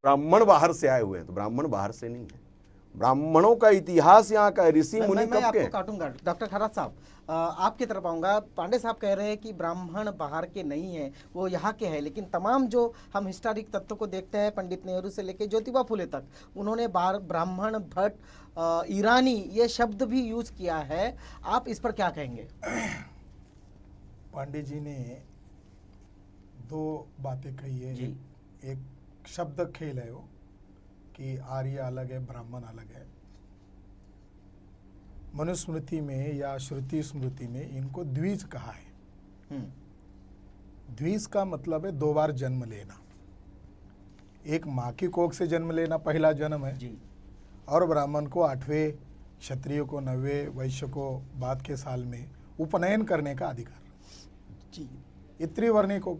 ब्राह्मण बाहर से आए हुए हैं, तो ब्राह्मण बाहर से नहीं है। ब्राह्मणों का इतिहास यहाँ का ऋषि मुनि मैं कब के। आपको काटूंगा डॉक्टर खरात साहब, आपकी तरफ आऊंगा। पांडे साहब कह रहे हैं कि ब्राह्मण बाहर के नहीं हैं, वो यहाँ के हैं, लेकिन तमाम जो हम हिस्टोरिक तथ्यों को देखते हैं, पंडित नेहरू से लेकर ज्योतिबा फुले तक, उन्होंने ब्राह्मण, भट्ट, ईरानी ये शब्द भी यूज किया है। आप इस पर क्या कहेंगे? पांडे जी ने दो बातें कही है। एक शब्द खेल है वो कि आर्य अलग है, ब्राह्मण अलग है। मनुस्मृति में या श्रुति स्मृति में इनको द्विज कहा है। द्विज का मतलब है दो बार जन्म लेना। एक माँ की कोख से जन्म लेना पहला जन्म है जी, और ब्राह्मण को 8वें, क्षत्रिय को 9वें, वैश्य को बाद के साल में उपनयन करने का अधिकार जी। ये त्रिवर्णी को,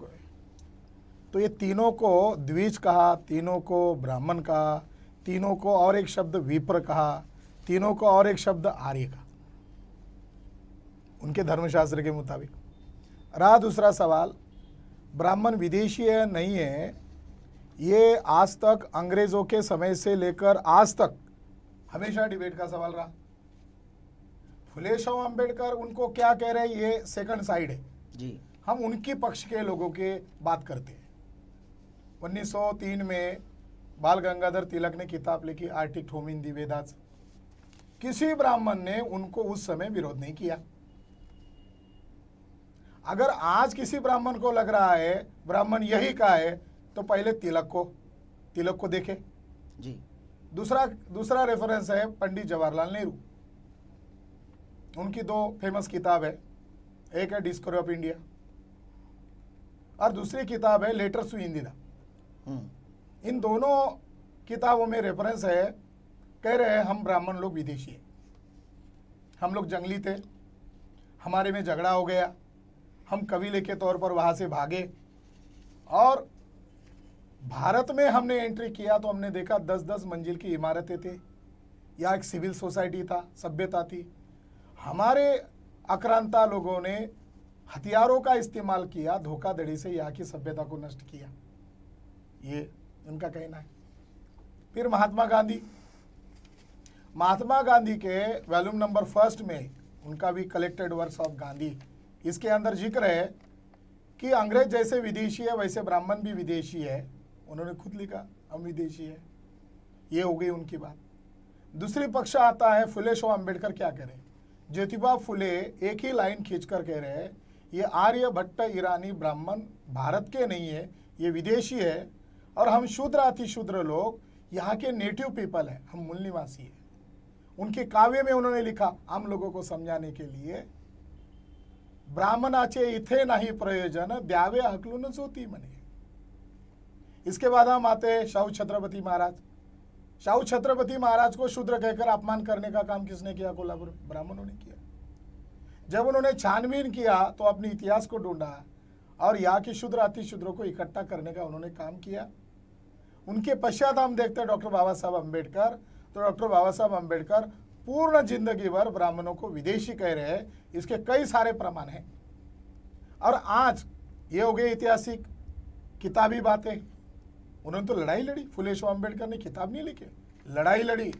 तो ये तीनों को द्विज कहा, तीनों को ब्राह्मण कहा, तीनों को और एक शब्द विप्र कहा, तीनों को और एक शब्द आर्य का, उनके धर्मशास्त्र के मुताबिक। रहा दूसरा सवाल, ब्राह्मण विदेशी है नहीं है, ये आज तक अंग्रेजों के समय से लेकर आज तक हमेशा डिबेट का सवाल रहा। फुले शाह अम्बेडकर उनको क्या कह रहे हैं, ये सेकंड साइड है जी। हम उनकी पक्ष के लोगों के बात करते हैं। 1903 में बाल गंगाधर तिलक ने किताब लिखी आर्टिक्ट होमिन दी वेदास। किसी ब्राह्मण ने उनको उस समय विरोध नहीं किया। अगर आज किसी ब्राह्मण को लग रहा है ब्राह्मण यही का है, तो पहले तिलक को देखे जी। दूसरा रेफरेंस है पंडित जवाहरलाल नेहरू। उनकी दो फेमस किताब है, एक है डिस्कवरी ऑफ इंडिया और दूसरी किताब है लेटर्स टू इंदिरा। इन दोनों किताबों में रेफरेंस है, कह रहे हैं हम ब्राह्मण लोग विदेशी हैं, हम लोग जंगली थे, हमारे में झगड़ा हो गया, हम कबीले के तौर पर वहाँ से भागे और भारत में हमने एंट्री किया तो हमने देखा 10-10 मंजिल की इमारतें थे, या एक सिविल सोसाइटी था, सभ्यता थी। हमारे आक्रांता लोगों ने हथियारों का इस्तेमाल किया, धोखाधड़ी से यहाँ की सभ्यता को नष्ट किया, ये उनका कहना है। फिर महात्मा गांधी के वॉल्यूम नंबर 1 में उनका भी कलेक्टेड वर्क्स ऑफ गांधी, इसके अंदर जिक्र है कि अंग्रेज जैसे विदेशी है वैसे ब्राह्मण भी विदेशी है। उन्होंने खुद लिखा हम विदेशी है। ये हो गई उनकी बात। दूसरी पक्ष आता है फुले शाह अम्बेडकर क्या कह रहे हैं। ज्योतिबा फुले एक ही लाइन खींचकर कह रहे हैं ये आर्य भट्ट ईरानी ब्राह्मण भारत के नहीं है, ये विदेशी है, और हम शूद्र अतिशूद्र लोग यहाँ के नेटिव पीपल हैं, हम मूल निवासी हैं। उनके काव्य में उन्होंने लिखा आम लोगों को समझाने के लिए, ब्राह्मणाचे इथे नहीं प्रयोजन द्यावे हकलून जोती मने। इसके बाद हम आते शाहू छत्रपति महाराज। शाहू छत्रपति महाराज को शूद्र कहकर अपमान करने का काम किसने किया? कोल्हापुर ब्राह्मणों ने किया। जब उन्होंने छानबीन किया तो अपने इतिहास को ढूंढा और यहाँ की शूद्र अतिशूद्रों को इकट्ठा करने का उन्होंने काम किया। उनके पश्चात हम देखते हैं डॉक्टर बाबा साहब अम्बेडकर। तो डॉक्टर बाबा साहब अम्बेडकर पूर्ण जिंदगी भर ब्राह्मणों को विदेशी कह रहे हैं, इसके कई सारे प्रमाण हैं। और आज ये हो गई ऐतिहासिक किताबी बातें। उन्होंने तो लड़ाई लड़ी, फुले शाह अम्बेडकर ने किताब नहीं लिखी, लड़ाई लड़ी।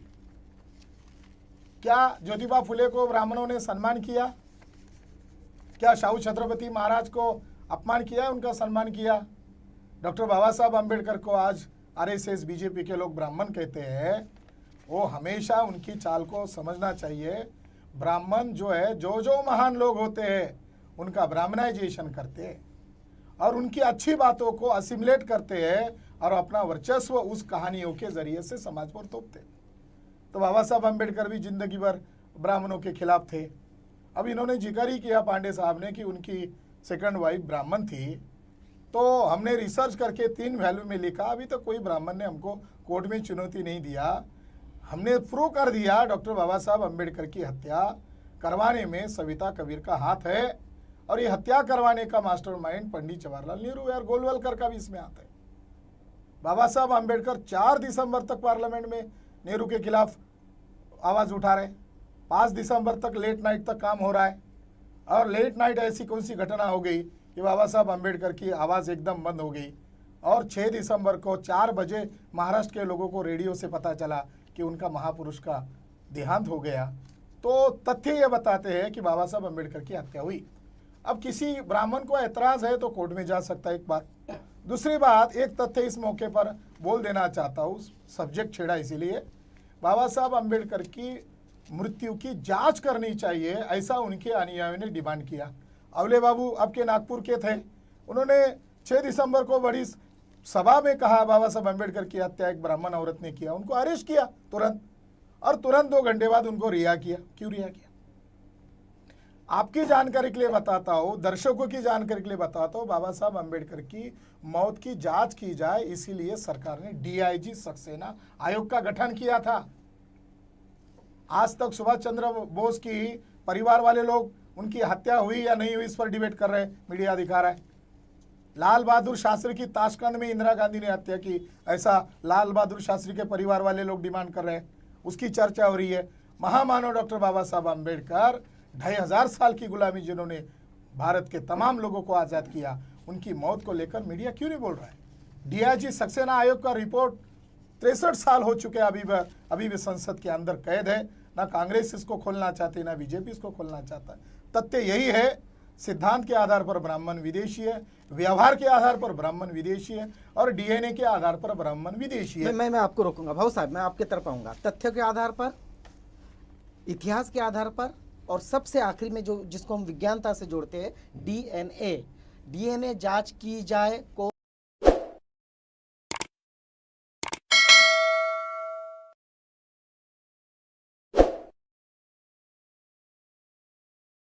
क्या ज्योतिबा फुले को ब्राह्मणों ने सम्मान किया? क्या शाहू छत्रपति महाराज को अपमान किया, उनका सम्मान किया? डॉक्टर बाबा साहब अम्बेडकर को आज आरएसएस बीजेपी के लोग ब्राह्मण कहते हैं, वो हमेशा उनकी चाल को समझना चाहिए। ब्राह्मण जो है, जो महान लोग होते हैं उनका ब्राह्मणाइजेशन करते हैं और उनकी अच्छी बातों को असिमुलेट करते हैं और अपना वर्चस्व उस कहानियों के जरिए से समाज पर थोपते। तो बाबा साहब अम्बेडकर भी जिंदगी भर ब्राह्मणों के खिलाफ थे। अब इन्होंने जिक्र ही किया पांडे साहब ने कि उनकी सेकंड वाइफ ब्राह्मण थी, तो हमने रिसर्च करके 3 वैल्यू में लिखा। अभी तक कोई ब्राह्मण ने हमको कोर्ट में चुनौती नहीं दिया। हमने प्रूव कर दिया डॉक्टर बाबा साहब अम्बेडकर की हत्या करवाने में सविता कबीर का हाथ है, और ये हत्या करवाने का मास्टरमाइंड पंडित जवाहरलाल नेहरू और गोलवलकर का भी इसमें हाथ है। बाबा साहब अम्बेडकर 4 दिसंबर तक पार्लियामेंट में नेहरू के खिलाफ आवाज उठा रहे, 5 दिसंबर तक लेट नाइट तक काम हो रहा है। और लेट नाइट ऐसी कौन सी घटना हो गई कि बाबा साहब अम्बेडकर की आवाज़ एकदम बंद हो गई और 6 दिसंबर को 4 बजे महाराष्ट्र के लोगों को रेडियो से पता चला कि उनका महापुरुष का देहांत हो गया, तो तथ्य ये बताते हैं कि बाबा साहब अम्बेडकर की हत्या हुई। अब किसी ब्राह्मण को ऐतराज है तो कोर्ट में जा सकता है, एक बात। दूसरी बात, एक तथ्य इस मौके पर बोल देना चाहता हूँ, सब्जेक्ट छेड़ा इसीलिए, बाबा साहब अम्बेडकर की मृत्यु की जांच करनी चाहिए, ऐसा उनके अनुयायियों ने डिमांड किया। अवले बाबू आपके नागपुर के थे, उन्होंने 6 दिसंबर को बड़ी सभा में कहा बाबा साहब अम्बेडकर की हत्या एक ब्राह्मण औरत ने किया, उनको अरेस्ट किया तुरंत, और तुरंत 2 घंटे बाद उनको रिहा किया। क्यों रिहा किया? आपकी जानकारी के लिए बताता हूँ, दर्शकों की जानकारी के लिए बताता हूँ, बाबा साहब अम्बेडकर की मौत की जांच की जाए, इसीलिए सरकार ने डीआईजी सक्सेना आयोग का गठन किया था। आज तक सुभाष चंद्र बोस की परिवार वाले लोग उनकी हत्या हुई या नहीं हुई इस पर डिबेट कर रहे हैं, मीडिया दिखा रहा है। लाल बहादुर शास्त्री की ताशकंद में इंदिरा गांधी ने हत्या की, ऐसा लाल बहादुर शास्त्री के परिवार वाले लोग डिमांड कर रहे हैं, उसकी चर्चा हो रही है। महामानव डॉक्टर बाबा साहब अम्बेडकर 2500 साल की गुलामी जिन्होंने भारत के तमाम लोगों को आज़ाद किया, उनकी मौत को लेकर मीडिया क्यों नहीं बोल रहा है? डीआईजी सक्सेना आयोग का रिपोर्ट 63 साल हो चुके, अभी भी संसद के अंदर कैद है। ना कांग्रेस इसको खोलना चाहती, ना बीजेपी इसको खोलना चाहता है। तथ्य यही है, सिद्धांत के आधार पर ब्राह्मण विदेशी है, व्यवहार के आधार पर ब्राह्मण विदेशी है, और डीएनए के आधार पर ब्राह्मण विदेशी है। मैं आपको रोकूंगा भाऊ साहब, मैं आपके तरफ आऊंगा। तथ्य के आधार पर, इतिहास के आधार पर, और सबसे आखिरी में जो जिसको हम विज्ञानता से जोड़ते हैं, डीएनए जांच की जाए।